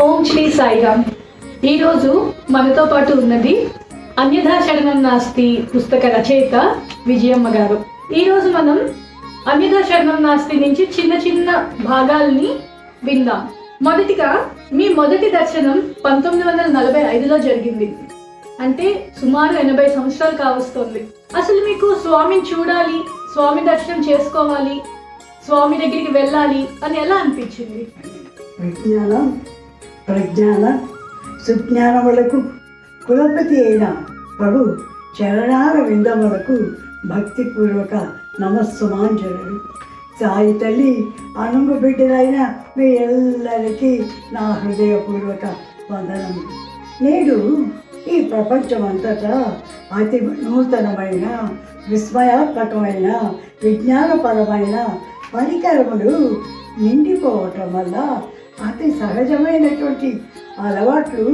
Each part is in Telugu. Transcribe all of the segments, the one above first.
ఓం శ్రీ సాయిరామ్. ఈరోజు మనతో పాటు ఉన్నది అన్యథా శరణం నాస్తి పుస్తక రచయిత విజయమ్మ గారు. ఈరోజు మనం అన్యథా శరణం నాస్తి నుంచి చిన్న చిన్న భాగాల్ని విందాం. మొదటిగా మీ మొదటి దర్శనం 1945లో జరిగింది. అంటే సుమారు 80 సంవత్సరాలు కావస్తోంది. అసలు మీకు స్వామిని చూడాలి, స్వామి దర్శనం చేసుకోవాలి, స్వామి దగ్గరికి వెళ్ళాలి అని ఎలా అనిపించింది? విజ్ఞానం, ప్రజ్ఞాన, సుజ్ఞానములకు కులపతి అయిన ప్రభు చరణాల విందములకు భక్తిపూర్వక నమస్సుమాంజలు. సాయి తల్లి అనుంగు బిడ్డలైన మీ అందరికీ నా హృదయపూర్వక వందనము. నేడు ఈ ప్రపంచమంతటా అతి నూతనమైన, విస్మయాత్మకమైన, విజ్ఞానపరమైన పరికరములు నిండిపోవటం వల్ల అతి సహజమైనటువంటి అలవాట్లు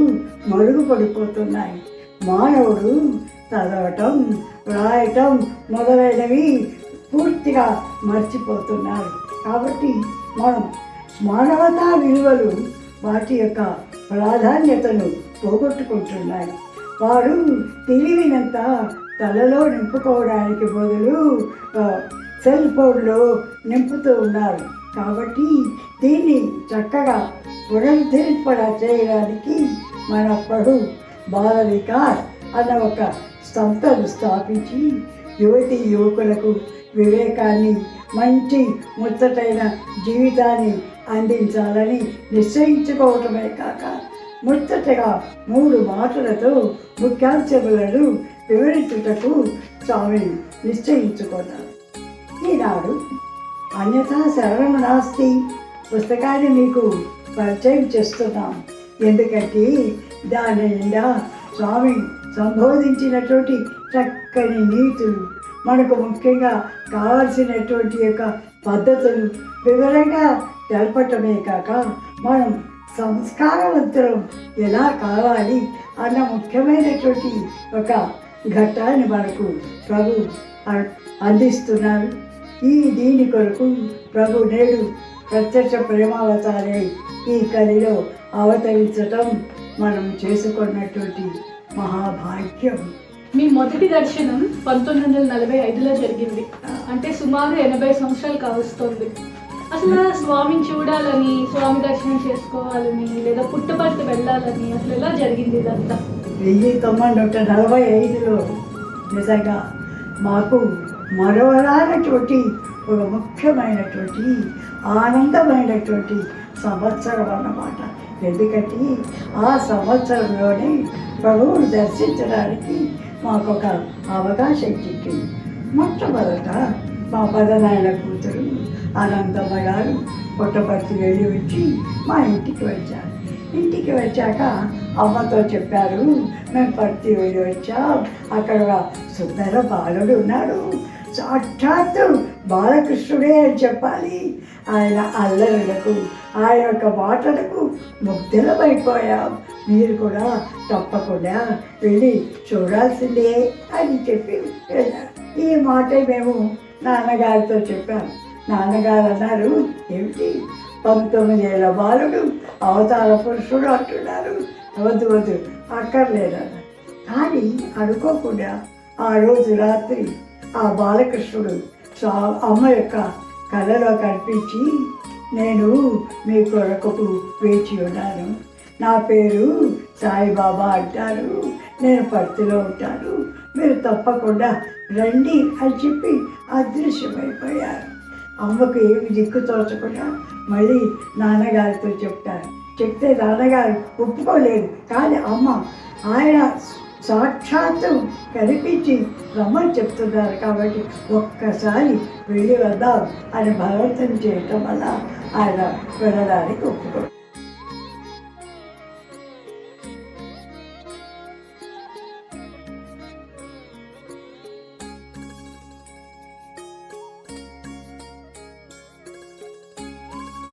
మరుగుపడిపోతున్నాయి. మానవుడు చదవటం, రాయటం మొదలైనవి పూర్తిగా మర్చిపోతున్నారు. కాబట్టి మనం మానవతా విలువలు వాటి యొక్క ప్రాధాన్యతను పోగొట్టుకుంటున్నాయి. వారు తెలివినంత తలలో నింపుకోవడానికి బదులు సెల్ ఫోన్లో నింపుతూ ఉన్నారు. కాబట్టి దీన్ని చక్కగా పునరుద్ధరింప చేయడానికి మన ప్రభు బాల వికాస్ అన్న ఒక సంస్థను స్థాపించి యువతి యువకులకు వివేకాన్ని, మంచి ముచ్చటైన జీవితాన్ని అందించాలని నిశ్చయించుకోవటమే కాక ముచ్చటగా 3 మాటలతో ముఖ్యాంశములను వివరించుటకు స్వామి నిశ్చయించుకున్నారు. ఈనాడు అన్యథా శరణం నాస్తి పుస్తకాన్ని మీకు పరిచయం చేస్తున్నాం. ఎందుకంటే దాని నిండా స్వామి సంబోధించినటువంటి చక్కని నీతులు, మనకు ముఖ్యంగా కావాల్సినటువంటి యొక్క పద్ధతులు వివరంగా తెలపటమే కాక మనం సంస్కారవంతులం ఎలా కావాలి అన్న ముఖ్యమైనటువంటి ఒక ఘట్టాన్ని మనకు ప్రభు అందిస్తున్నారు. దీని కొరకు ప్రభు నేడు ప్రత్యక్ష ప్రేమావతారై ఈ కలిలో అవతరించటం మనం చేసుకున్నటువంటి మహాభాగ్యం. మీ మొదటి దర్శనం 1945లో జరిగింది. అంటే సుమారు 80 సంవత్సరాలు కావస్తోంది. అసలు స్వామిని చూడాలని, స్వామి దర్శనం చేసుకోవాలని, లేదా పుట్టపర్తి వెళ్ళాలని అసలు ఎలా జరిగింది ఇదంతా? 1945లో నిజంగా మాకు మరవరానటువంటి ఒక ముఖ్యమైనటువంటి ఆనందమైనటువంటి సంవత్సరం అన్నమాట. ఎందుకంటే ఆ సంవత్సరంలోనే ప్రభువును దర్శించడానికి మాకు ఒక అవకాశం చిక్కింది. మొట్టమొదట మా పెదనాయన కూతురు అనంతమ్మ గారు పుట్టపర్తి వెళ్ళి వచ్చి మా ఇంటికి వచ్చారు. ఇంటికి వచ్చాక అమ్మతో చెప్పారు, మేము పర్తి వెళ్ళి వచ్చాం, అక్కడ సుందర బాలుడు ఉన్నాడు, సాక్షాత్తు బాలకృష్ణుడే అని చెప్పాలి. ఆయన అల్లరులకు, ఆయన యొక్క మాటలకు ముగ్ధులమైపోయాం, మీరు కూడా తప్పకుండా వెళ్ళి చూడాల్సిందే అని చెప్పి వెళ్ళారు. ఈ మాట మేము నాన్నగారితో చెప్పాము. నాన్నగారు అన్నారు, ఏమిటి 19 ఏళ్ళ బాలుడు అవతార పురుషుడు అంటున్నారు, వద్దు వద్దు అక్కర్లేదన్న. కానీ అనుకోకుండా ఆ రోజు రాత్రి ఆ బాలకృష్ణుడు అమ్మ యొక్క కళలో కనిపించి, నేను మీ కొరకు వేచి ఉన్నాను, నా పేరు సాయిబాబా అంటారు, నేను పర్తిలో ఉంటాను, మీరు తప్పకుండా రండి అని చెప్పి అదృశ్యమైపోయారు. అమ్మకు ఏమి దిక్కు తోచకుండా మళ్ళీ నాన్నగారితో చెప్తే నాన్నగారు ఒప్పుకోలేదు. కానీ అమ్మ ఆయన సాక్షాత్తు కనిపించి రమ్మని చెప్తున్నారు కాబట్టి ఒక్కసారి వెళ్ళి వద్దాం అని బలవంతం చేయటం వల్ల ఆయన వెళ్ళడానికి ఒప్పుకోలేదు.